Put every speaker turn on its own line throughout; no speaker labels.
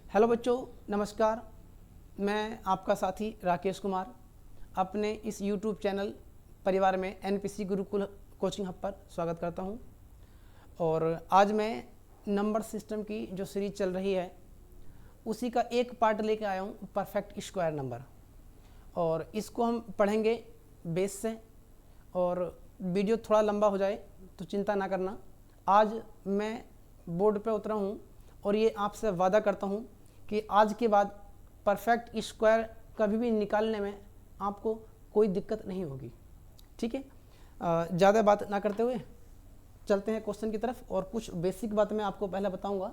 Hello बच्चों, नमस्कार। मैं आपका साथी राकेश कुमार अपने इस YouTube चैनल परिवार में NPC गुरुकुल कोचिंग हब पर स्वागत करता हूं। और आज मैं नंबर सिस्टम की जो सीरीज चल रही है उसी का एक पार्ट लेके आया हूं, परफेक्ट स्क्वायर नंबर। और इसको हम पढ़ेंगे बेस से। और वीडियो थोड़ा लंबा हो जाए तो चिंता ना करना। आज मैं बोर्ड पे उतरा हूं और ये आपसे वादा करता हूं कि आज के बाद परफेक्ट स्क्वायर कभी भी निकालने में आपको कोई दिक्कत नहीं होगी। ठीक है, ज़्यादा बात ना करते हुए चलते हैं क्वेश्चन की तरफ। और कुछ बेसिक बात मैं आपको पहले बताऊंगा,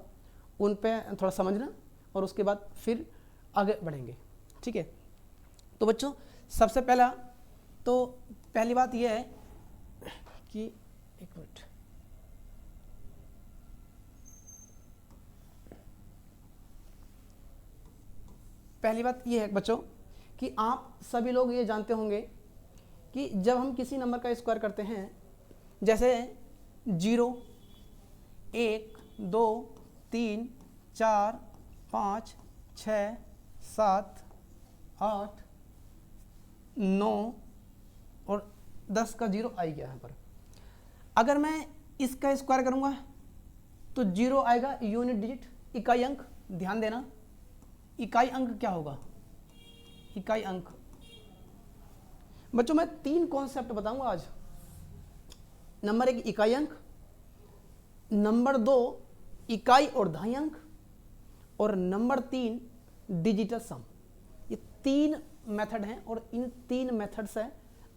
उन पे थोड़ा समझना और उसके बाद फिर आगे बढ़ेंगे। ठीक है, तो बच्चों सबसे पहली बात यह है कि एक मिनट, पहली बात यह है बच्चों कि आप सभी लोग ये जानते होंगे कि जब हम किसी नंबर का स्क्वायर करते हैं, जैसे 0, 1, 2, 3, 4, 5, 6, 7, 8, 9 और 10 का 0 आ गया यहाँ पर। अगर मैं इसका स्क्वायर करूँगा तो 0 आएगा, यूनिट डिजिट, इकाई अंक। ध्यान देना, इकाई अंक क्या होगा? इकाई अंक बच्चों मैं 3 कॉन्सेप्ट बताऊंगा आज। नंबर 1 इकाई अंक, नंबर 2 इकाई और दहाई अंक, और नंबर 3 डिजिटल सम। ये 3 मेथड हैं और इन 3 मेथड से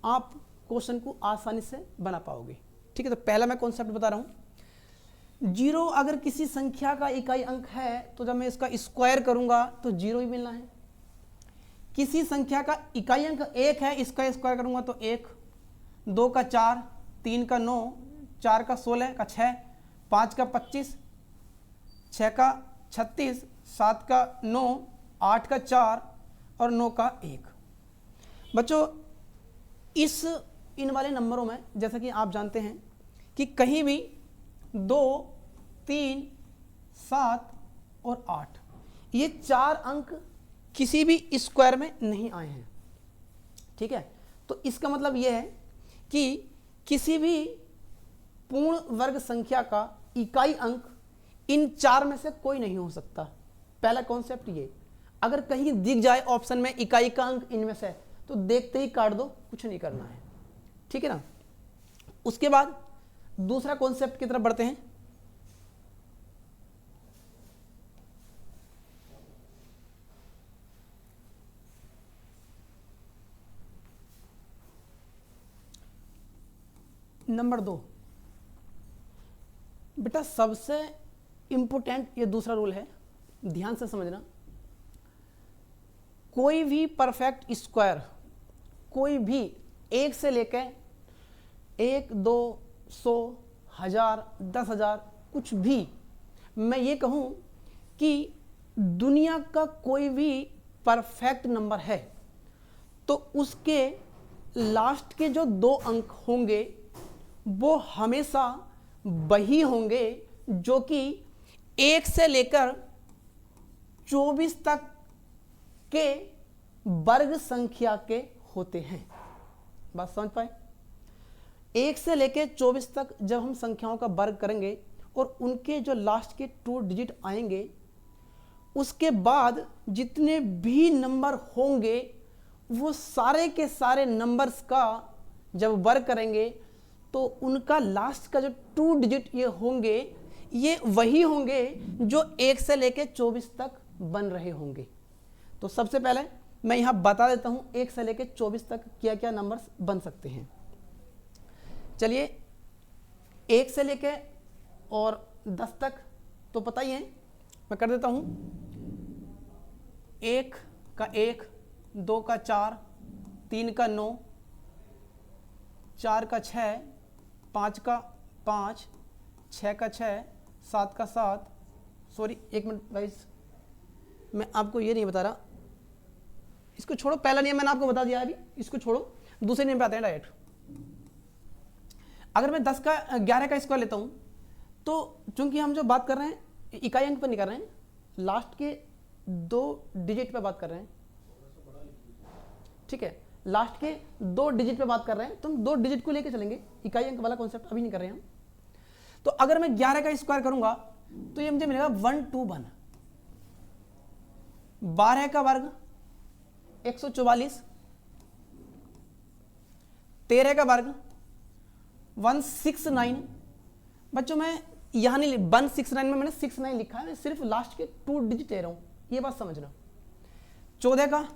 आप क्वेश्चन को आसानी से बना पाओगे। ठीक है, तो पहला मैं कॉन्सेप्ट बता रहा हूं। 0 अगर किसी संख्या का इकाई अंक है तो जब मैं इसका स्क्वायर करूंगा तो 0 ही मिलना है। किसी संख्या का इकाई अंक 1 है, इसका स्क्वायर करूंगा तो 1, 2 का 4, 3 का 9, 4 का 16 का 6, 5 का 25, 6 का 36, 7 का 9, 8 का 4 और 9 का 1। बच्चों इन वाले नंबरों में जैसा कि आप जानते हैं कि कहीं भी 2, 3, 7 और 8 ये 4 अंक किसी भी स्क्वायर में नहीं आए हैं। ठीक है, तो इसका मतलब यह है कि किसी भी पूर्ण वर्ग संख्या का इकाई अंक इन 4 में से कोई नहीं हो सकता। पहला कॉन्सेप्ट ये। अगर कहीं दिख जाए ऑप्शन में इकाई का अंक इनमें से, तो देखते ही काट दो, कुछ नहीं करना है। ठीक है ना। उसके बाद दूसरा कॉन्सेप्ट की तरफ बढ़ते हैं। नंबर 2 बेटा, सबसे इंपॉर्टेंट ये दूसरा रूल है, ध्यान से समझना। कोई भी परफेक्ट स्क्वायर, कोई भी 1 से लेकर 1, 2, 100, 1000, 10,000, कुछ भी, मैं ये कहूं कि दुनिया का कोई भी परफेक्ट नंबर है तो उसके लास्ट के जो 2 अंक होंगे वो हमेशा वही होंगे जो कि 1 से लेकर 24 तक के वर्ग संख्या के होते हैं। बात समझ पाए? 1 से लेकर 24 तक जब हम संख्याओं का वर्ग करेंगे और उनके जो लास्ट के 2 डिजिट आएंगे, उसके बाद जितने भी नंबर होंगे वो सारे के सारे नंबर्स का जब वर्ग करेंगे तो उनका लास्ट का जो 2 डिजिट ये होंगे, ये वही होंगे जो 1 से लेकर 24 तक बन रहे होंगे। तो सबसे पहले मैं यहां बता देता हूं 1 से लेकर 24 तक क्या क्या नंबर्स बन सकते हैं। चलिए, 1 से लेके और 10 तक तो पता ही है, मैं कर देता हूं। 1 का 1, 2 का 4, 3 का 9, 4 का 6, 5 का 5, 6 का 6, 7 का 7। सॉरी, एक मिनट गाइस, मैं आपको ये नहीं बता रहा, इसको छोड़ो, पहला नियम मैंने आपको बता दिया अभी, इसको छोड़ो, दूसरे नियम पे आते हैं डायरेक्ट। अगर मैं 10 का 11 का स्क्वायर लेता हूं तो चूंकि हम जो बात कर रहे हैं इकाई अंक पर नहीं कर रहे हैं, लास्ट के 2 डिजिट पे बात कर रहे हैं, ठीक है, लास्ट के 2 डिजिट पे बात कर रहे हैं, तो हम 2 डिजिट को लेके चलेंगे, इकाई अंक वाला कॉन्सेप्ट अभी नहीं कर रहे हैं हम। तो अगर मैं 11 का स्क्वायर करूंगा तो ये मुझे मिलेगा 121, 12 का वर्ग 144, 13 का वर्ग 169। बच्चों मैं यहां नहीं 169 में मैंने 69 लिखा है, सिर्फ लास्ट के 2 डिजिट ले रहा हूं, ये बात समझना। 14 का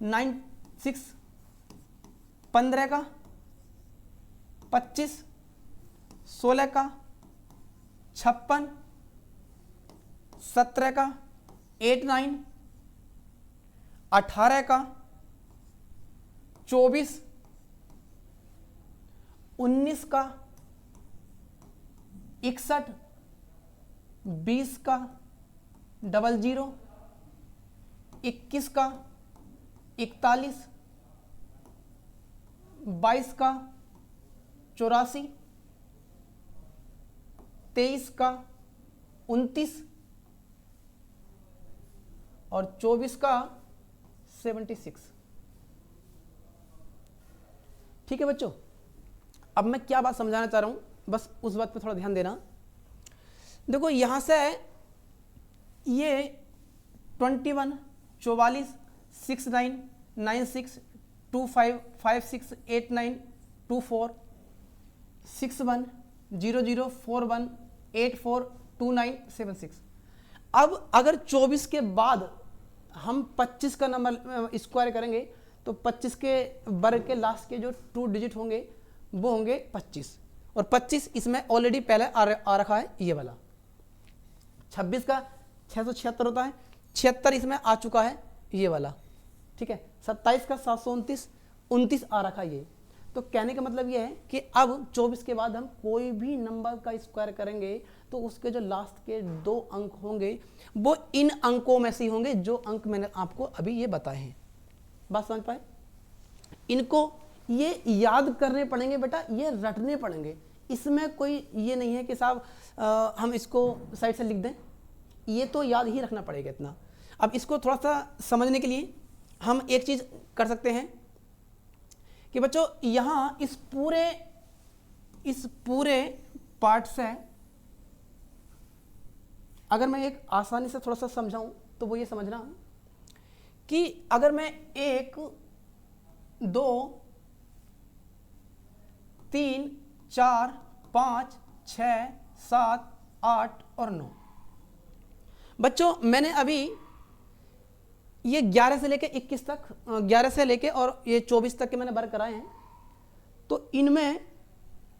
96, 15 का 25, 16 का 56, 17 का 89, 18 का 24, 19 का 61, 20 का 00, 21 का 41, 22 का 84, 23 का 29 और 24 का 76। ठीक है बच्चों, अब मैं क्या बात समझाना चाह रहा हूं, बस उस बात पे थोड़ा ध्यान देना। देखो यहां से ये 21, 44, 69, 96, 25, 56, 89, 24, 61, 00, 41, 84, 29, 76। अब अगर 24 के बाद हम 25 का नंबर स्क्वायर करेंगे तो 25 के वर्ग के लास्ट के जो 2 डिजिट होंगे वो होंगे 25, और 25 इसमें ऑलरेडी पहले आ रखा है ये वाला। 26 का 676 होता है, 76 इसमें आ चुका है ये वाला, ठीक है। 27 का 729, 29 आ रखा ये। तो कहने का मतलब ये है कि अब 24 के बाद हम कोई भी नंबर का स्क्वायर करेंगे तो उसके जो लास्ट के 2 अंक होंगे वो इन अंकों में से होंगे जो अंक मैंने आपको अभी ये बताए हैं। बात समझ पाए? इनको ये याद करने पड़ेंगे बेटा, ये रटने पड़ेंगे, इसमें कोई ये नहीं है कि साहब हम इसको साइड से लिख दें, ये तो याद ही रखना पड़ेगा इतना। अब इसको थोड़ा सा समझने के लिए हम एक चीज़ कर सकते हैं कि बच्चों यहाँ इस पूरे पार्ट से अगर मैं एक आसानी से थोड़ा सा समझाऊं तो वो ये समझना कि अगर मैं 1, 2, 3, 4, 5, 6, 7, 8 और 9, बच्चों मैंने अभी ये 11 से लेके 21 तक, 11 से लेके और ये 24 तक के मैंने वर्ग कराए हैं। तो इनमें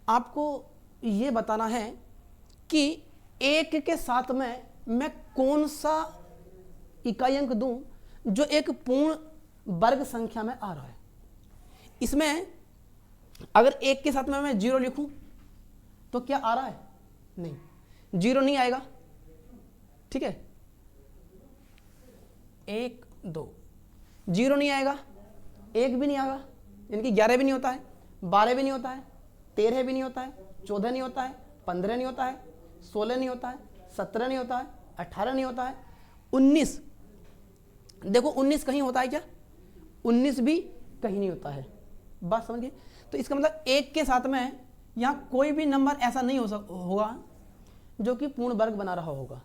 आपको ये बताना है कि 1 के साथ में मैं कौन सा इकाई अंक दूं जो एक पूर्ण वर्ग संख्या में आ रहा है। इसमें अगर 1 के साथ में मैं 0 लिखूं तो क्या आ रहा है? नहीं, 0 नहीं आएगा, ठीक है। 1, 2, 0 नहीं आएगा, 1 भी नहीं आएगा, यानी कि 11 भी नहीं होता है, 12 भी नहीं होता है, 13 भी नहीं होता है, 14 नहीं होता है, 15 नहीं होता है, 16 नहीं होता है, 17 नहीं होता है, 18 नहीं होता है, 19, देखो 19 कहीं होता है क्या? 19 भी कहीं नहीं होता है। बात समझिए? तो इसका मतलब 1 के साथ में यहाँ कोई भी नंबर ऐसा नहीं होगा जो कि पूर्ण वर्ग बना रहा होगा।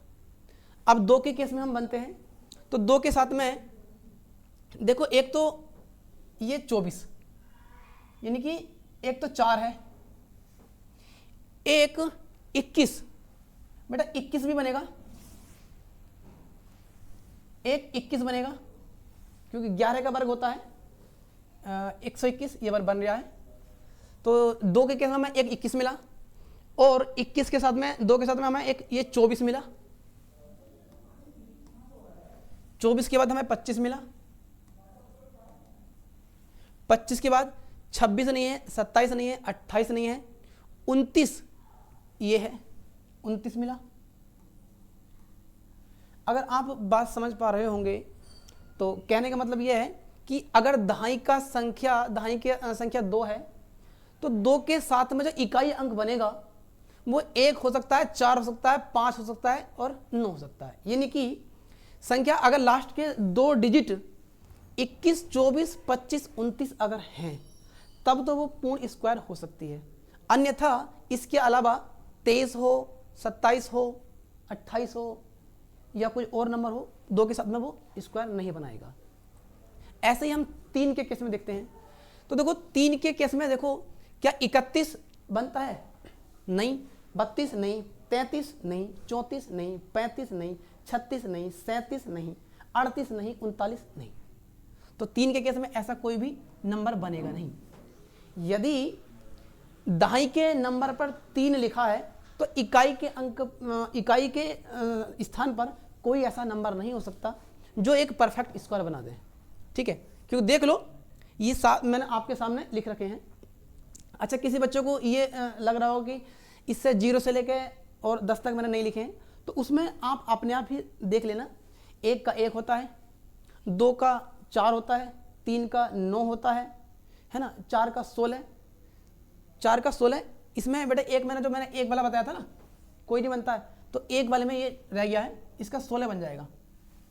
अब 2 के केस में हम बनते हैं, तो 2 के साथ में देखो एक तो ये 24, यानी कि एक तो 4 है, एक 21, बेटा 21 भी बनेगा, एक 21 बनेगा क्योंकि 11 का वर्ग होता है 121, ये वर्ग बन रहा है। तो 2 के केस में हमें एक 21 मिला, और 21 के साथ में 2 के साथ में हमें एक ये 24 मिला, 24 के बाद हमें 25 मिला, 25 के बाद 26 नहीं है, 27 नहीं है, 28 नहीं है, 29 ये है, 29 मिला। अगर आप बात समझ पा रहे होंगे तो कहने का मतलब यह है कि अगर दहाई की संख्या 2 है तो 2 के साथ में जो इकाई अंक बनेगा वो 1 हो सकता है, 4 हो सकता है, 5 हो सकता है और 9 हो सकता है। यानी कि संख्या अगर लास्ट के 2 डिजिट 21, 24, 25, 29 अगर हैं तब तो वो पूर्ण स्क्वायर हो सकती है, अन्यथा इसके अलावा 23 हो, 27 हो, 28 हो या कोई और नंबर हो, 2 के साथ में वो स्क्वायर नहीं बनाएगा। ऐसे ही हम 3 के केस में देखते हैं। तो देखो 3 के केस में देखो, क्या 31 बनता है? नहीं। 32 नहीं, 33 नहीं, 34 नहीं, 35 नहीं, 36 नहीं, 37 नहीं, 38 नहीं, 39 नहीं। तो 3 के केस में ऐसा कोई भी नंबर बनेगा नहीं। यदि दहाई के नंबर पर 3 लिखा है तो इकाई के स्थान पर कोई ऐसा नंबर नहीं हो सकता जो एक परफेक्ट स्क्वायर बना दे। ठीक है, क्योंकि देख लो ये मैंने आपके सामने लिख रखे हैं। अच्छा, किसी बच्चों को ये लग रहा हो कि इससे 0 से लेके और 10 तक मैंने नहीं लिखे हैं, तो उसमें आप अपने आप ही देख लेना। 1 का 1 होता है, 2 का 4 होता है, 3 का 9 होता है ना, 4 का 16, 4 का 16। इसमें बेटे एक मैंने एक वाला बताया था ना, कोई नहीं बनता है, तो एक वाले में ये रह गया है, इसका 16 बन जाएगा।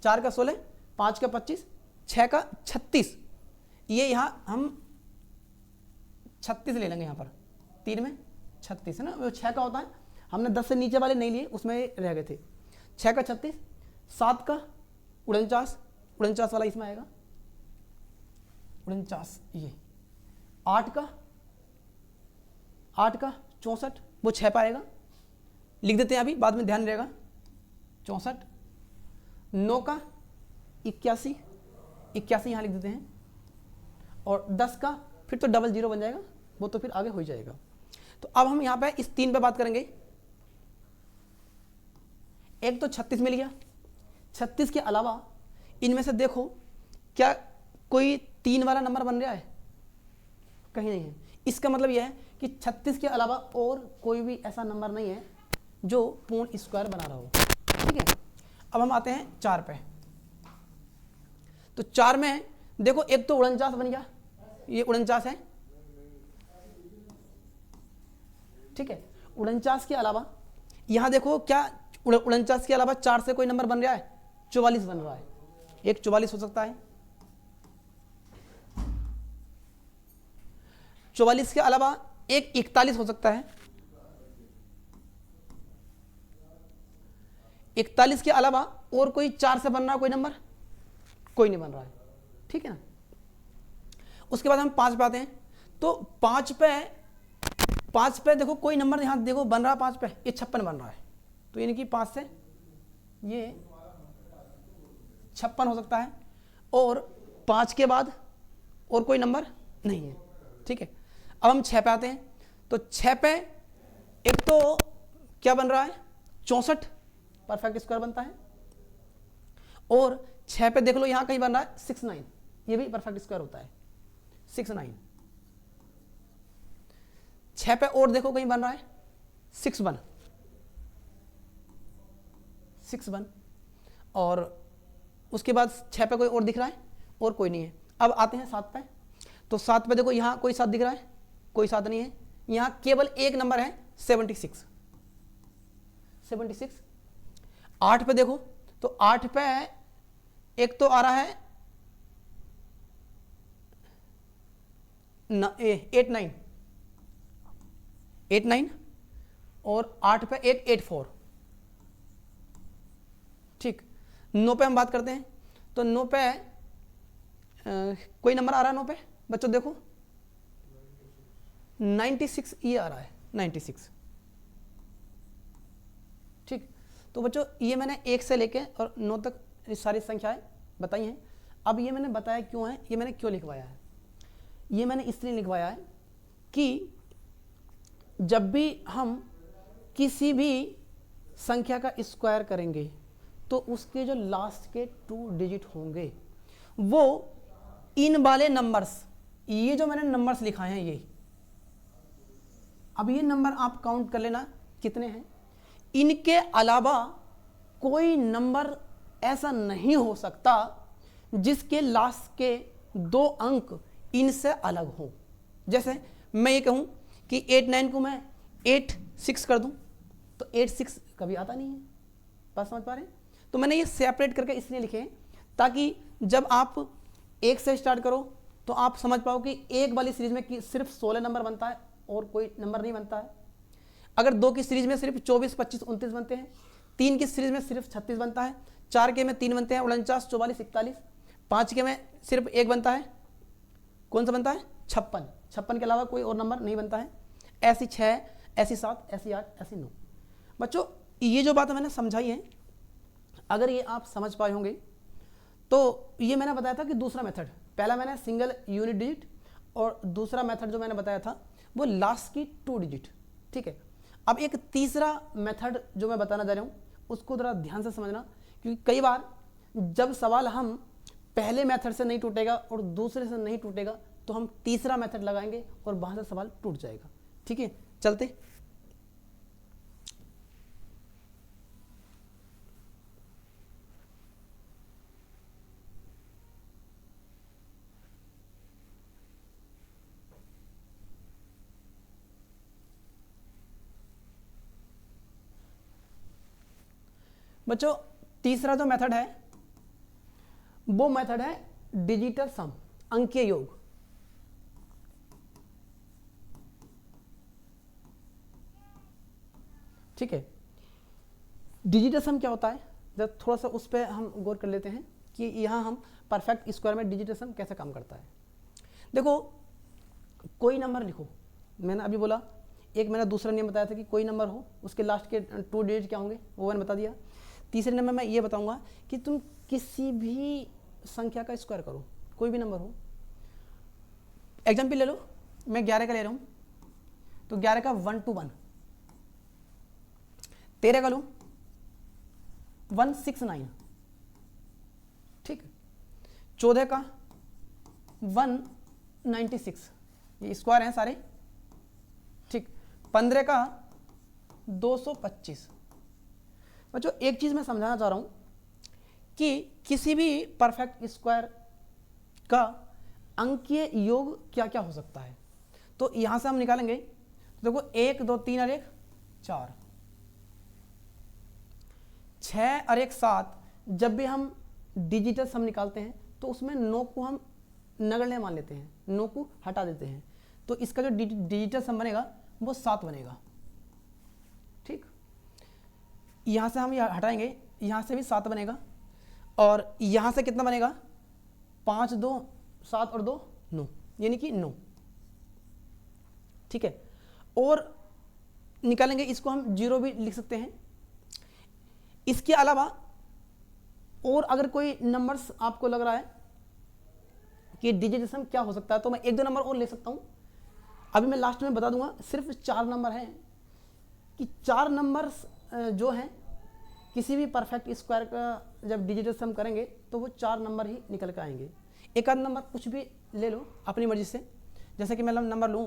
4 का 16, 5 का 25, 6 का 36, ये यहाँ हम 36 ले लेंगे। यहाँ पर 3 में 36 है ना, वो 6 का होता है, हमने 10 से नीचे वाले नहीं लिए, उसमें रह गए थे। 6 का 36, 7 का 49, 49 वाला इसमें आएगा, 49 ये। 8 का 64, वो 6 पाएगा, लिख देते हैं अभी, बाद में ध्यान रहेगा। 64। 9 का 81, 81 यहाँ लिख देते हैं। और 10 का फिर तो डबल 0 बन जाएगा, वो तो फिर आगे हो जाएगा। तो अब हम यहाँ पे इस 3 पे बात करेंगे। एक तो 36 मिल गया। 36 के अलावा इनमें से देखो क्या कोई 3 वाला नंबर बन रहा है? कहीं नहीं है। इसका मतलब यह है कि 36 के अलावा और कोई भी ऐसा नंबर नहीं है जो पूर्ण स्क्वायर बना रहा हो। ठीक है, अब हम आते हैं 4 पे। तो 4 में देखो एक तो 49 बन गया, ये 49 है। ठीक है, 49 के अलावा यहां देखो क्या 49 के अलावा 4 से कोई नंबर बन रहा है? 44 बन रहा है। एक 44 हो सकता है। 44 के अलावा एक 41 हो सकता है। 41 के अलावा और कोई 4 से बन रहा है कोई नंबर? कोई नहीं बन रहा है। ठीक है ना। उसके बाद हम 5 पे आते हैं। तो 5 पे देखो कोई नंबर यहां देखो बन रहा है 5 पे, ये 56 बन रहा है। तो यानी कि 5 से ये 56 हो सकता है। और 5 के बाद और कोई नंबर नहीं है। ठीक है, अब हम 6 पे आते हैं। तो 6 पे एक तो क्या बन रहा है? 64 परफेक्ट स्क्वायर बनता है। और 6 पे देख लो यहां कहीं बन रहा है 69, ये भी परफेक्ट स्क्वायर होता है 69। 6 पे और देखो कहीं बन रहा है 61, 61। और उसके बाद 6 पे कोई और दिख रहा है? और कोई नहीं है। अब आते हैं 7 पे। तो 7 पे देखो यहां कोई 7 दिख रहा है? कोई 7 नहीं है। यहां केवल एक नंबर है 76, 76। 8 पे देखो तो 8 पे एक तो आ रहा है 89, 89। और 8 पे एक 84। ठीक। 9 पे हम बात करते हैं। तो 9 पे कोई नंबर आ रहा है 9 पे बच्चों? देखो 96 ये आ रहा है, 96। ठीक। तो बच्चों ये मैंने 1 से लेके और 9 तक सारी संख्याएं बताई हैं। अब ये मैंने बताया क्यों है, ये मैंने क्यों लिखवाया है? ये मैंने इसलिए लिखवाया है कि जब भी हम किसी भी संख्या का स्क्वायर करेंगे तो उसके जो लास्ट के 2 डिजिट होंगे वो इन वाले नंबर्स, ये जो मैंने नंबर्स लिखाए हैं ये, अब ये नंबर आप काउंट कर लेना कितने हैं। इनके अलावा कोई नंबर ऐसा नहीं हो सकता जिसके लास्ट के 2 अंक इनसे अलग हो। जैसे मैं ये कहूं कि 89 को मैं 86 कर दूं तो 86 कभी आता नहीं है। बात समझ पा रहे हैं? तो मैंने ये सेपरेट करके इसलिए लिखे हैं ताकि जब आप 1 से स्टार्ट करो तो आप समझ पाओ कि 1 वाली सीरीज में कि सिर्फ 16 नंबर बनता है और कोई नंबर नहीं बनता है। अगर 2 की सीरीज में सिर्फ 24, 25, 29 बनते हैं, 3 की सीरीज में सिर्फ 36 बनता है, 4 के में 3 बनते हैं 49, 44, 41, 5 के में सिर्फ 1 बनता है, कौन सा बनता है 56, 56 के अलावा कोई और नंबर नहीं बनता है। ऐसी 6, ऐसी 7, ऐसी 8, ऐसी 9। बच्चों ये जो बात मैंने समझाई है, अगर ये आप समझ पाए होंगे तो ये मैंने बताया था कि दूसरा मेथड, पहला मैंने सिंगल यूनिट डिजिट और दूसरा मेथड जो मैंने बताया था वो लास्ट की 2 डिजिट। ठीक है, अब एक तीसरा मेथड जो मैं बताना जा रहा हूँ उसको जरा ध्यान से समझना, क्योंकि कई बार जब सवाल हम पहले मेथड से नहीं टूटेगा और दूसरे से नहीं टूटेगा तो हम तीसरा मेथड लगाएंगे और वहां से सवाल टूट जाएगा। ठीक है, चलते। बच्चों तीसरा जो मेथड है वो मेथड है डिजिटल सम, अंकीय योग। ठीक है, डिजिटल सम क्या होता है, जब थोड़ा सा उस पर हम गौर कर लेते हैं कि यहां हम परफेक्ट स्क्वायर में डिजिटल सम कैसे काम करता है। देखो कोई नंबर लिखो, मैंने अभी बोला, एक मैंने दूसरा नियम बताया था कि कोई नंबर हो उसके लास्ट के 2 डिजिट क्या होंगे वो मैंने बता दिया। तीसरे नंबर में मैं ये बताऊंगा कि तुम किसी भी संख्या का स्क्वायर करो, कोई भी नंबर हो। एग्जाम्पल ले लो, मैं 11 का ले रहा हूं तो 11 का 1 to 1, 13 का लूं 169, ठीक, 14 का 196, ये स्क्वायर हैं सारे, ठीक, 15 का 225। बच्चों एक चीज मैं समझाना चाह रहा हूं कि किसी भी परफेक्ट स्क्वायर का अंकीय योग क्या क्या हो सकता है, तो यहां से हम निकालेंगे। देखो 1, 2, 3 और 1 4, 6 और 1 7। जब भी हम डिजिटल सम निकालते हैं तो उसमें 9 को हम नगण्य मान लेते हैं, 9 को हटा देते हैं, तो इसका जो डिजिटल सम बनेगा वो 7 बनेगा। ठीक, यहां से हम यह हटाएंगे, यहां से भी 7 बनेगा और यहां से कितना बनेगा 5, 2, 7 और 2 9, यानी कि 9। ठीक है, और निकालेंगे इसको हम 0 भी लिख सकते हैं। इसके अलावा और अगर कोई नंबर्स आपको लग रहा है कि डिजिटल सम क्या हो सकता है तो मैं 1-2 नंबर और ले सकता हूं, अभी मैं लास्ट में बता दूंगा। सिर्फ 4 नंबर हैं कि 4 नंबर्स जो हैं किसी भी परफेक्ट स्क्वायर का जब डिजिटल सम करेंगे तो वो 4 नंबर ही निकल कर आएंगे। एक आध नंबर कुछ भी ले लो अपनी मर्जी से, जैसे कि मैं नंबर लूँ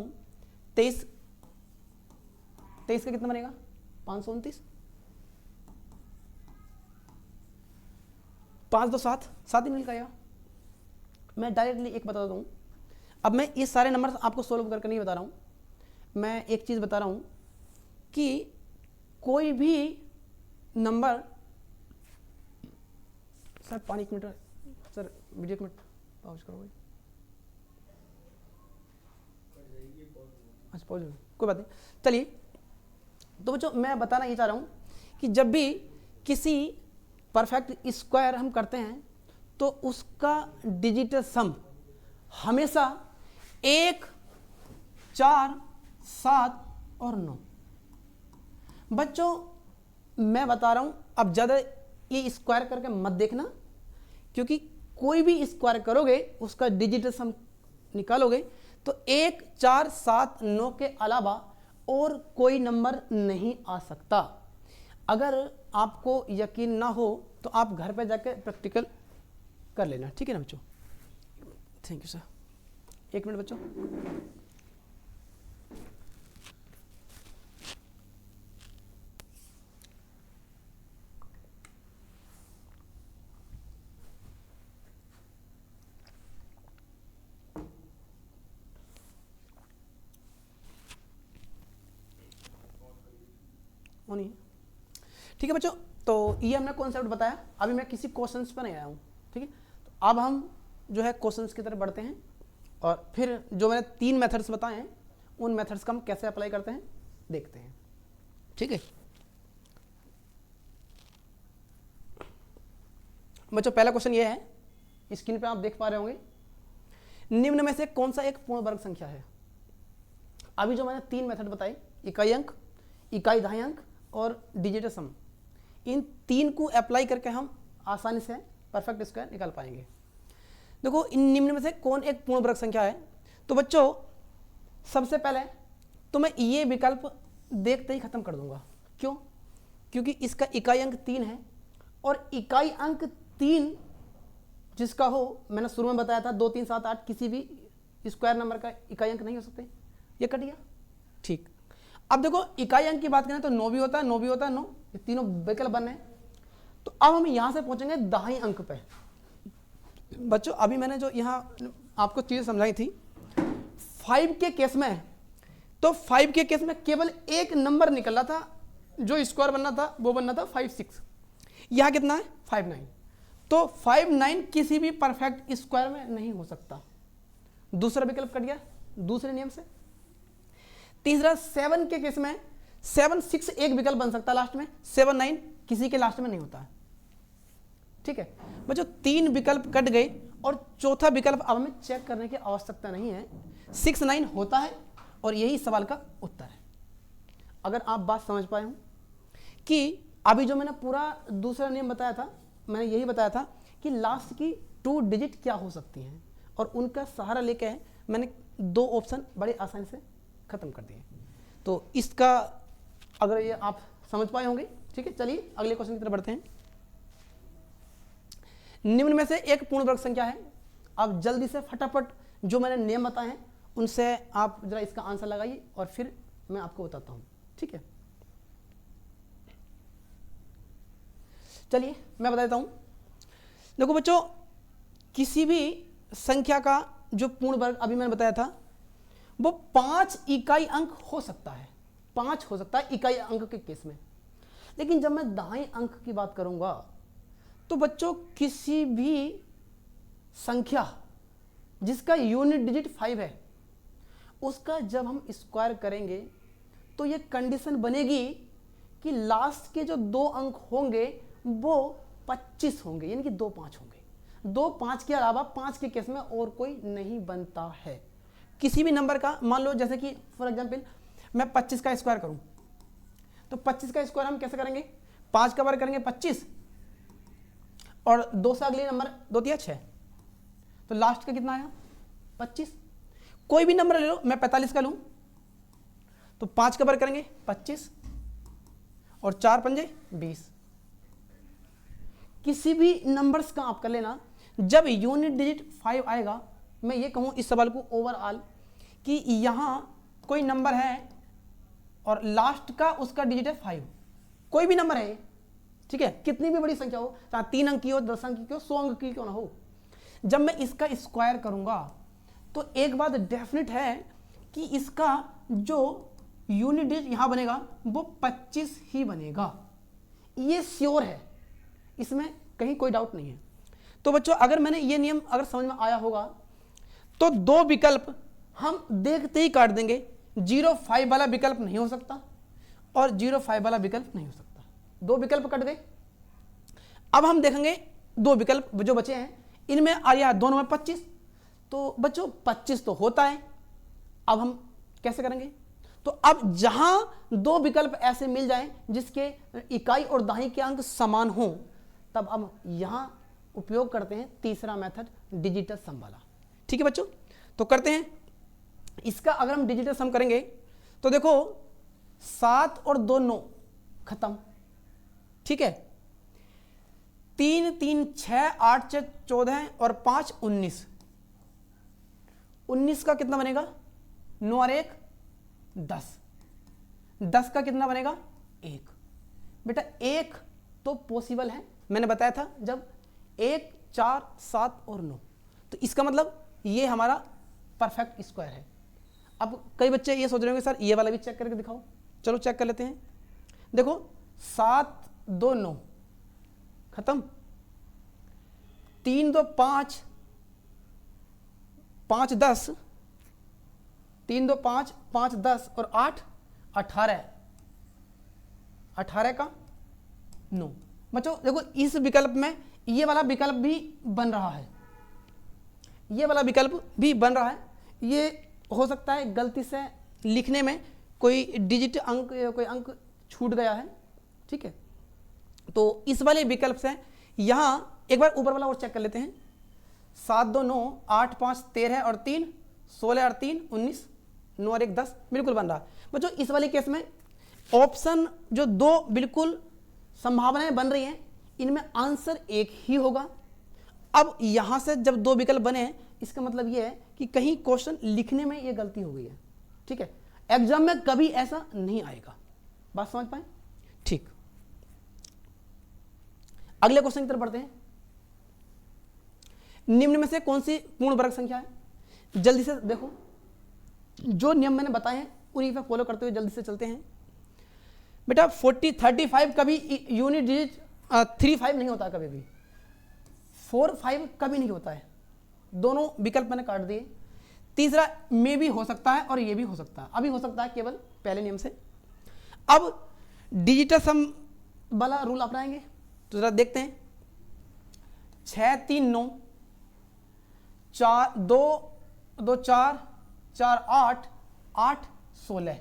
23, 23 का कितना बनेगा 529, 5 2 7, 7 ही निकल आएगा। मैं डायरेक्टली एक बता दूँ, अब मैं ये सारे नंबर आपको सोल्व करके नहीं बता रहा हूँ, मैं एक चीज़ बता रहा हूँ कि कोई भी नंबर, सर पानी 1 minute, sir video 1 minute pause करो भाई। अच्छा पॉज, कोई बात नहीं, चलिए। तो बच्चों मैं बताना ये चाह रहा हूँ कि जब भी किसी परफेक्ट स्क्वायर हम करते हैं तो उसका डिजिटल सम हमेशा 1, 4, 7 और 9। बच्चों मैं बता रहा हूं, अब ज्यादा ये स्क्वायर करके मत देखना, क्योंकि कोई भी स्क्वायर करोगे उसका डिजिटल सम निकालोगे तो 1, 4, 7, 9 के अलावा और कोई नंबर नहीं आ सकता। अगर आपको यकीन ना हो तो आप घर पे जाके प्रैक्टिकल कर लेना, ठीक है ना बच्चों। थैंक यू सर, 1 मिनट बच्चों। ठीक है बच्चों, तो ये हमने कॉन्सेप्ट बताया, अभी मैं किसी क्वेश्चंस पर नहीं आया हूँ, ठीक है। तो अब हम जो है क्वेश्चंस की तरफ बढ़ते हैं और फिर जो मैंने 3 मेथड्स बताए हैं उन मेथड्स का हम कैसे अप्लाई करते हैं देखते हैं, ठीक है। बच्चों पहला क्वेश्चन ये है, स्क्रीन पे आप देख पा रहे होंगे, निम्न में से कौन सा एक पूर्ण वर्ग संख्या है। अभी जो मैंने 3 मेथड बताई, इकाई अंक, इकाई दहाई अंक और डिजिटल सम, इन 3 को अप्लाई करके हम आसानी से परफेक्ट स्क्वायर निकाल पाएंगे। देखो इन निम्न में से कौन एक पूर्ण वर्ग संख्या है, तो बच्चों सबसे पहले तो मैं ये विकल्प देखते ही खत्म कर दूंगा। क्यों? क्योंकि इसका इकाई अंक 3 है और इकाई अंक 3 जिसका हो, मैंने शुरू में बताया था 2 3 7 8 किसी भी स्क्वायर नंबर का इकाई अंक नहीं हो सकते, ये कट गया, ठीक। अब देखो इकाई अंक की बात करें तो 9 भी होता है, 9 भी होता है, 9, ये तीनों विकल्प बने। तो अब हम यहां से पहुंचेंगे दहाई अंक पे। बच्चों अभी मैंने जो यहां आपको चीज समझाई थी 5 के केस में, तो 5 के केस में केवल एक नंबर निकल रहा था, जो स्क्वायर बनना था वो बनना था 5 6। यहां कितना है 5 9, तो 5 9 किसी भी परफेक्ट स्क्वायर में नहीं हो सकता, दूसरा विकल्प कट गया दूसरे नियम से। तीसरा 7 के केस में 7 6 एक विकल्प बन सकता है लास्ट में, 7 9 किसी के लास्ट में नहीं होता है, ठीक है। बच्चों 3 विकल्प कट गए और चौथा विकल्प अब हमें चेक करने की आवश्यकता नहीं है, 6 9 होता है और यही सवाल का उत्तर है। अगर आप बात समझ पाए हो कि अभी जो मैंने पूरा दूसरा नियम बताया था, मैंने यही बताया था कि लास्ट की 2 डिजिट क्या हो सकती हैं और उनका सहारा लेके मैंने 2 ऑप्शन बड़े आसानी से खत्म कर दिए। तो इसका अगर ये आप समझ पाए होंगे, ठीक है। चलिए अगले क्वेश्चन की तरफ बढ़ते हैं। निम्न में से एक पूर्ण वर्ग संख्या है। अब जल्दी से फटाफट जो मैंने नियम बताए हैं उनसे आप जरा इसका आंसर लगाइए और फिर मैं आपको बताता हूं, ठीक है। चलिए मैं बता देता हूं। देखो बच्चों किसी भी संख्या का जो पूर्ण वर्ग अभी मैंने बताया था वो 5 इकाई अंक हो सकता है, 5 हो सकता है इकाई अंक के केस में। लेकिन जब मैं दहाई अंक की बात करूंगा तो बच्चों किसी भी संख्या जिसका यूनिट डिजिट 5 है उसका जब हम स्क्वायर करेंगे तो ये कंडीशन बनेगी कि लास्ट के जो 2 अंक होंगे वो 25 होंगे, यानी कि 2 5 होंगे। 2 5 के अलावा 5 के केस में और कोई नहीं बनता है किसी भी नंबर का। मान लो जैसे कि फॉर एग्जांपल मैं 25 का स्क्वायर करूं तो 25 का स्क्वायर हम कैसे करेंगे, 5 का वर्ग करेंगे 25 और 2 से अगले नंबर 2 3 6, तो लास्ट का कितना आया 25। कोई भी नंबर ले लो, मैं 45 का लूं तो 5 का वर्ग करेंगे 25 और 4 पंजे 20। किसी भी नंबर्स का आप कर लेना, जब यूनिट डिजिट 5 आएगा, मैं ये कहूं इस सवाल को ओवरऑल कि यहां कोई नंबर है और लास्ट का उसका डिजिट है 5, कोई भी नंबर है, ठीक है, कितनी भी बड़ी संख्या हो, चाहे 3 अंक की हो, 10 अंक की हो, 100 अंक की क्यों ना हो, जब मैं इसका स्क्वायर करूंगा तो एक बात डेफिनेट है कि इसका जो यूनिट डिजिट यहां बनेगा वो 25 ही बनेगा, ये श्योर है, इसमें कहीं कोई डाउट नहीं है। तो बच्चों अगर मैंने ये नियम अगर समझ में आया होगा तो 2 विकल्प हम देखते ही काट देंगे। 0 5 वाला विकल्प नहीं हो सकता और 0 5 वाला विकल्प नहीं हो सकता, 2 विकल्प कट गए। अब हम देखेंगे 2 विकल्प जो बचे हैं इनमें आया दोनों में 25, तो बच्चों 25 तो होता है। अब हम कैसे करेंगे, तो अब जहां 2 विकल्प ऐसे मिल जाएं जिसके इकाई और दहाई के अंक समान हो, तब हम यहां उपयोग करते हैं तीसरा मेथड डिजिटल सम वाला, ठीक है बच्चों। तो करते हैं इसका, अगर हम डिजिटल सम करेंगे तो देखो 7 और 2 9 खत्म, ठीक है, 3 3 6 8 6 14 और 5 19, 19 का कितना बनेगा 9 और 1 10, 10 का कितना बनेगा 1। बेटा 1 तो पॉसिबल है, मैंने बताया था जब 1 4 7 और 9, तो इसका मतलब ये हमारा परफेक्ट स्क्वायर है। अब कई बच्चे ये सोच रहे होंगे सर ये वाला भी चेक करके दिखाओ, चलो चेक कर लेते हैं। देखो 7 2 9 खत्म। 3 2 5, 5 10, 3 2 5, 5 10 और 8 18, 18 का 9। बच्चों देखो इस विकल्प में ये वाला विकल्प भी बन रहा है, ये वाला विकल्प भी बन रहा है। ये हो सकता है गलती से लिखने में कोई डिजिट अंक या कोई अंक छूट गया है, ठीक है। तो इस वाले विकल्प से यहाँ एक बार ऊपर वाला और चेक कर लेते हैं। 7 2 9, 8 5 13 और 3 16 और 3 19, 9 और 1 10, बिल्कुल बन रहा है। बच्चों इस वाले केस में ऑप्शन जो 2 बिल्कुल संभावनाएं बन रही हैं, इनमें आंसर एक ही होगा। अब यहां से जब 2 विकल्प बने हैं, इसका मतलब यह है कि कहीं क्वेश्चन लिखने में यह गलती हो गई है, ठीक है। एग्जाम में कभी ऐसा नहीं आएगा, बात समझ पाए, ठीक। अगले क्वेश्चन की तरफ बढ़ते हैं। निम्न में से कौन सी पूर्ण वर्ग संख्या है? जल्दी से देखो, जो नियम मैंने बताए हैं उन्हीं पे फॉलो करते हुए जल्दी से चलते हैं। बेटा 40 35 कभी यूनिट डिजिट 35 नहीं होता, कभी भी 4 5 कभी नहीं होता है। दोनों विकल्प मैंने काट दिए। तीसरा में भी हो सकता है और ये भी हो सकता है, अभी हो सकता है केवल पहले नियम से। अब डिजिटल सम वाला रूल अपनाएंगे, तो जरा देखते हैं। 6 3 9, 4 2 2 4 4 8 8 16,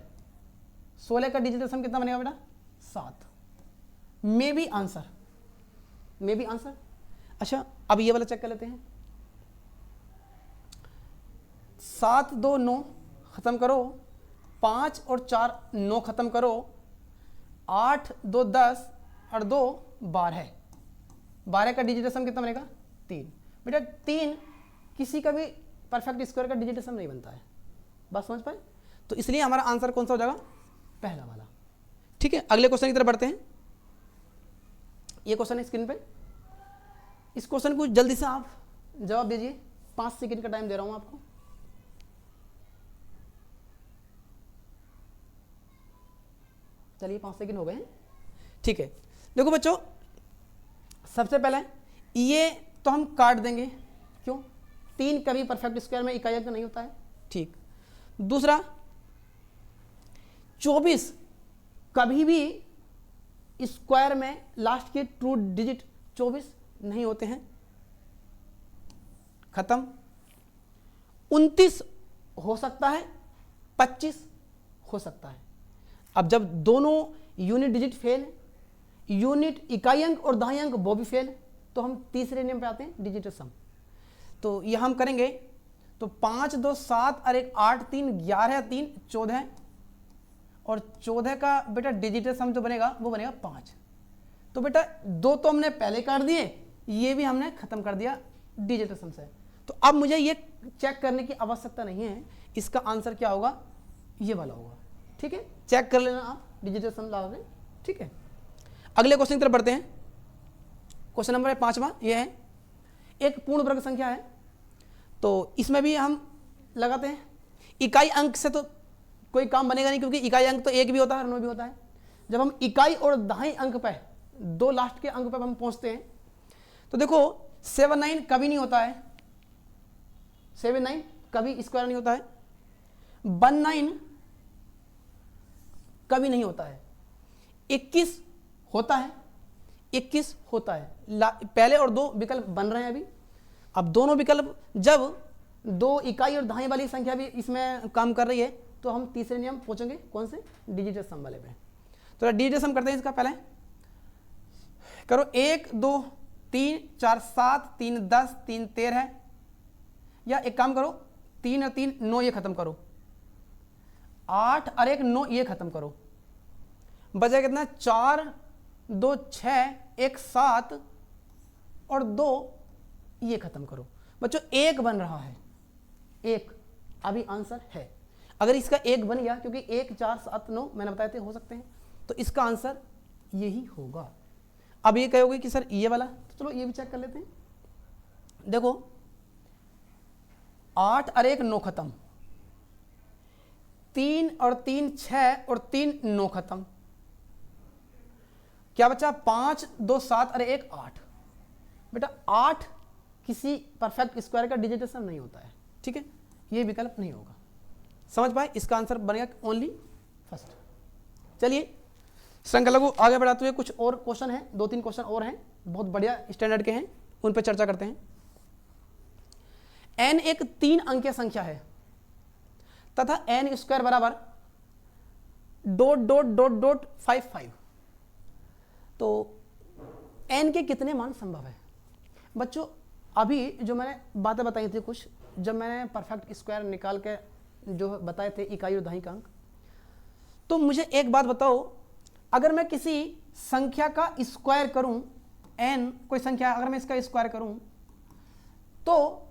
16 का डिजिटल सम कितना बनेगा बेटा? 7। May be answer, may be answer. अच्छा अब ये वाला चेक कर लेते हैं। 7 2 9 खत्म करो, 5 और 4 9 खत्म करो, 8 2 10 और 2 12, 12 का डिजिटल सम कितना बनेगा? 3। बेटा 3 किसी का भी परफेक्ट स्क्वायर का डिजिटल सम नहीं बनता है, बात समझ पाए। तो इसलिए हमारा आंसर कौन सा हो जाएगा? पहला वाला, ठीक है। अगले क्वेश्चन की तरफ बढ़ते हैं। ये क्वेश्चन है स्क्रीन पे, इस क्वेश्चन को जल्दी से आप जवाब दीजिए। 5 सेकंड का टाइम दे रहा हूं आपको। चलिए 5 सेकंड हो गए हैं, ठीक है। देखो बच्चों, सबसे पहले ये तो हम काट देंगे, क्यों? 3 कभी परफेक्ट स्क्वायर में इकाई अंक नहीं होता है, ठीक। दूसरा 24 कभी भी स्क्वायर में लास्ट के ट्रू डिजिट 24 नहीं होते हैं, खत्म। 29 हो सकता है, 25 हो सकता है। अब जब दोनों यूनिट डिजिट फेल, यूनिट इकाई अंक और दहाई अंक वो भी फेल, तो हम तीसरे नियम पे आते हैं, डिजिटल सम। तो यह हम करेंगे, तो 5 2 7 और 1 8 3 11 3 14, और 14 का बेटा डिजिटल सम जो बनेगा वो बनेगा 5। तो बेटा 2 तो हमने पहले काट दिए, ये भी हमने खत्म कर दिया डिजिटल सम से। तो अब मुझे ये चेक करने की आवश्यकता नहीं है, इसका आंसर क्या होगा? ये वाला होगा, ठीक है। चेक कर लेना आप डिजिटल सम लगा दें, ठीक है। अगले क्वेश्चन की तरफ बढ़ते हैं। क्वेश्चन नंबर 5वां ये है, एक पूर्ण वर्ग संख्या है, तो इसमें भी हम लगाते हैं। इकाई अंक से तो कोई काम बनेगा नहीं, क्योंकि इकाई अंक तो 1 भी होता है और 9 भी होता है। जब हम इकाई और दहाई अंक पे, 2 लास्ट के अंक पे हम पहुंचते हैं, तो देखो 7 9 कभी नहीं होता है, 7 9 कभी स्क्वायर नहीं होता है, 1 9 कभी नहीं होता है, 21 होता है, 21 होता है। पहले और 2 विकल्प बन रहे हैं अभी। अब दोनों विकल्प जब 2 इकाई और दहाई वाली संख्या भी इसमें काम कर रही है, तो हम तीसरे नियम पहुंचेंगे, कौन से? डिजिटल सम वाले पे। तो डिजिटल सम करते हैं इसका। पहले करो 1 2 3 4 7 3 10 3 13, या एक काम करो 3 और 3 9, ये खत्म करो, 8 और 1 9, ये खत्म करो, बचा कितना? 4 2 6 1 7 और 2, ये खत्म करो। बच्चों 1 बन रहा है, 1 अभी आंसर है। अगर इसका 1 बन गया, क्योंकि 1 4 7 9 मैंने बताए थे हो सकते हैं, तो इसका आंसर यही होगा। अब ये कहोगे कि सर ये वाला, तो चलो ये भी चेक कर लेते हैं। देखो 8 और 1 9 खत्म, 3 और 3 6 और 3 9 खत्म, क्या बचा? 5 2 7 अरे 1 8। बेटा 8 किसी परफेक्ट स्क्वायर का डिजिटेशन नहीं होता है, ठीक है, ये विकल्प नहीं होगा। समझ पाए? इसका आंसर बनेगा ओनली फर्स्ट। चलिए श्रृंखला को आगे बढ़ाते हुए कुछ और क्वेश्चन हैं, 2-3 क्वेश्चन और हैं, बहुत बढ़िया स्टैंडर्ड के हैं, उन पर चर्चा करते हैं। n एक 3 अंकीय संख्या है तथा n स्क्वायर बराबर ... 55। तो n के कितने मान संभव है? बच्चों अभी जो मैंने बातें बताई थी कुछ, जब मैंने परफेक्ट स्क्वायर निकाल के जो बताए थे इकाई और दहाई का अंक, तो मुझे एक बात बताओ, अगर मैं किसी संख्या का स्क्वायर करूं, n कोई संख्या अगर मैं इसका स्क्वायर करूं, तो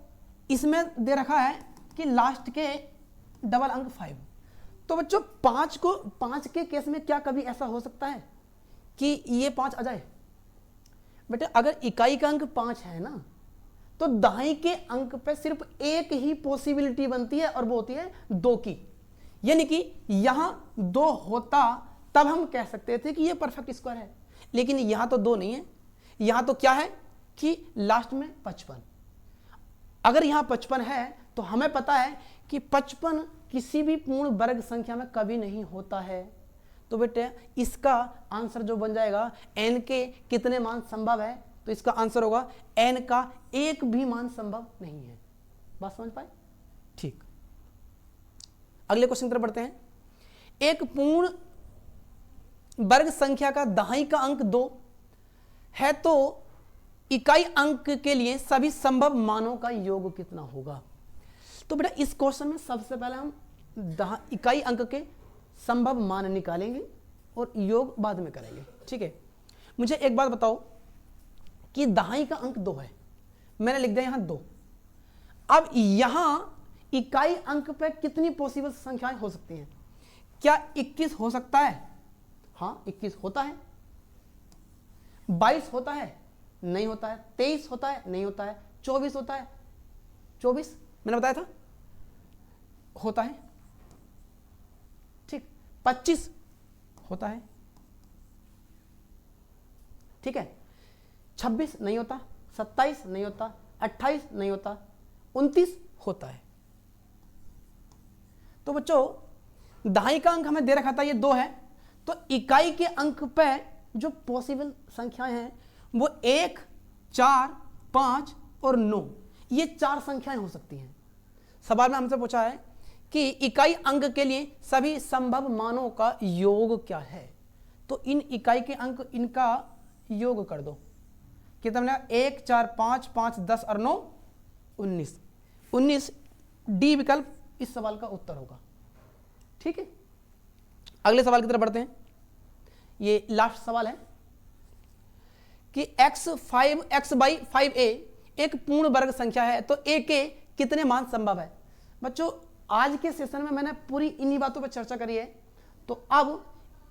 इसमें दे रखा है कि लास्ट के डबल अंक 5। तो बच्चों 5 के केस में क्या कभी ऐसा हो सकता है कि ये 5 आ जाए? बेटे अगर इकाई का अंक 5 है ना, तो दहाई के अंक पे सिर्फ एक ही पॉसिबिलिटी बनती है और वो होती है 2 की। यानी कि यहां 2 होता तब हम कह सकते थे कि ये परफेक्ट स्क्वायर है, लेकिन यहां तो 2 नहीं है, यहां तो क्या है कि लास्ट में 55। अगर यहां 55 है तो हमें पता है कि 55 किसी भी पूर्ण वर्ग संख्या में कभी नहीं होता है। तो बेटे इसका आंसर जो बन जाएगा n के कितने मान संभव है, तो इसका आंसर होगा n का एक भी मान संभव नहीं है। बात समझ पाए? ठीक, अगले क्वेश्चन की तरफ बढ़ते हैं। एक पूर्ण वर्ग संख्या का दहाई का अंक 2 है तो इकाई अंक के लिए सभी संभव मानों का योग कितना होगा? तो बेटा इस क्वेश्चन में सबसे पहले हम इकाई अंक के संभव मान निकालेंगे और योग बाद में करेंगे, ठीक है। मुझे एक बात बताओ कि दहाई का अंक 2 है, मैंने लिख दिया यहां 2। अब यहां इकाई अंक पे कितनी पॉसिबल संख्याएं हो सकती हैं? क्या 21 हो सकता है? हाँ 21 होता है। 22 होता है? नहीं होता है। 23 होता है? नहीं होता है। 24 होता है? 24 मैंने बताया था होता है, ठीक। 25 होता है, ठीक है। 26 नहीं होता, 27 नहीं होता, 28 नहीं होता, 29 होता है। तो बच्चों दहाई का अंक हमें दे रखा था ये 2 है, तो इकाई के अंक पे जो पॉसिबल संख्याएं हैं वो 1, 4, 5 और 9, ये 4 संख्याएं हो सकती हैं। सवाल में हमसे पूछा है कि इकाई अंक के लिए सभी संभव मानों का योग क्या है, तो इन इकाई के अंक इनका योग कर दो। कितना? 1, 4, 5, 5, 10 और 9, 19। 19 डी विकल्प इस सवाल का उत्तर होगा, ठीक है। अगले सवाल की तरफ बढ़ते हैं। ये लास्ट सवाल है कि x/5a एक पूर्ण वर्ग संख्या है तो a के कितने मान संभव है? बच्चों आज के सेशन में मैंने पूरी इन्हीं बातों पर चर्चा करी है, तो अब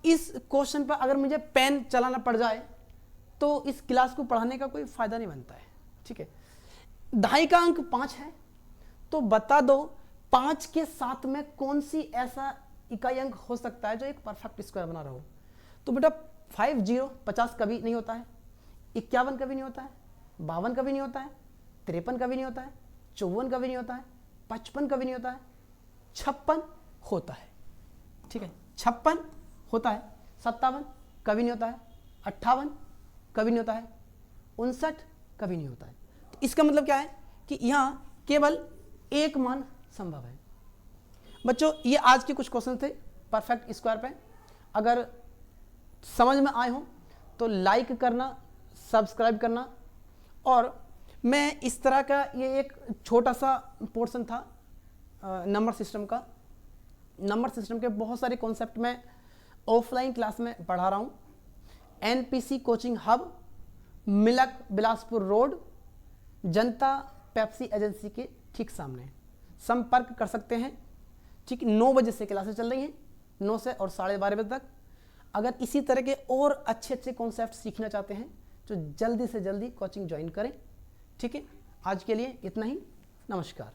इस क्वेश्चन पर अगर मुझे पेन चलाना पड़ जाए तो इस क्लास को पढ़ाने का कोई फायदा नहीं बनता है, ठीक है। दहाई का अंक 5 है, तो बता दो 5 के साथ में कौन सी ऐसा इकाई अंक हो सकता है जो एक परफेक्ट स्क्वायर बना रहा हो? तो बेटा 50 कभी नहीं होता है, 51 कभी नहीं होता है, 52 कभी नहीं होता है, 53 कभी नहीं होता है, 54 कभी नहीं होता है, 55 कभी नहीं होता है, 56 होता है, ठीक है। 56 होता है, 57 कभी नहीं होता है, 58 कभी नहीं होता है, 59 कभी नहीं होता है। तो इसका मतलब क्या है कि यहां केवल एक मान संभव है। बच्चों ये आज के कुछ क्वेश्चन थे परफेक्ट स्क्वायर पे। अगर समझ में आए हो तो लाइक करना, सब्सक्राइब करना, और मैं इस तरह का ये एक छोटा सा पोर्शन था नंबर सिस्टम का। नंबर सिस्टम के बहुत सारे कॉन्सेप्ट में ऑफलाइन क्लास में पढ़ा रहा हूँ। NPC कोचिंग हब, मिलक बिलासपुर रोड, जनता पेप्सी एजेंसी के ठीक सामने। संपर्क कर सकते हैं, ठीक। 9 बजे से क्लासेस चल रही हैं, 9 से और 12:30 बजे तक। अगर इसी तरह के और अच्छे कॉन्सेप्ट सीखना चाहते हैं तो जल्दी से जल्दी कोचिंग ज्वाइन करें, ठीक है। आज के लिए इतना ही, नमस्कार।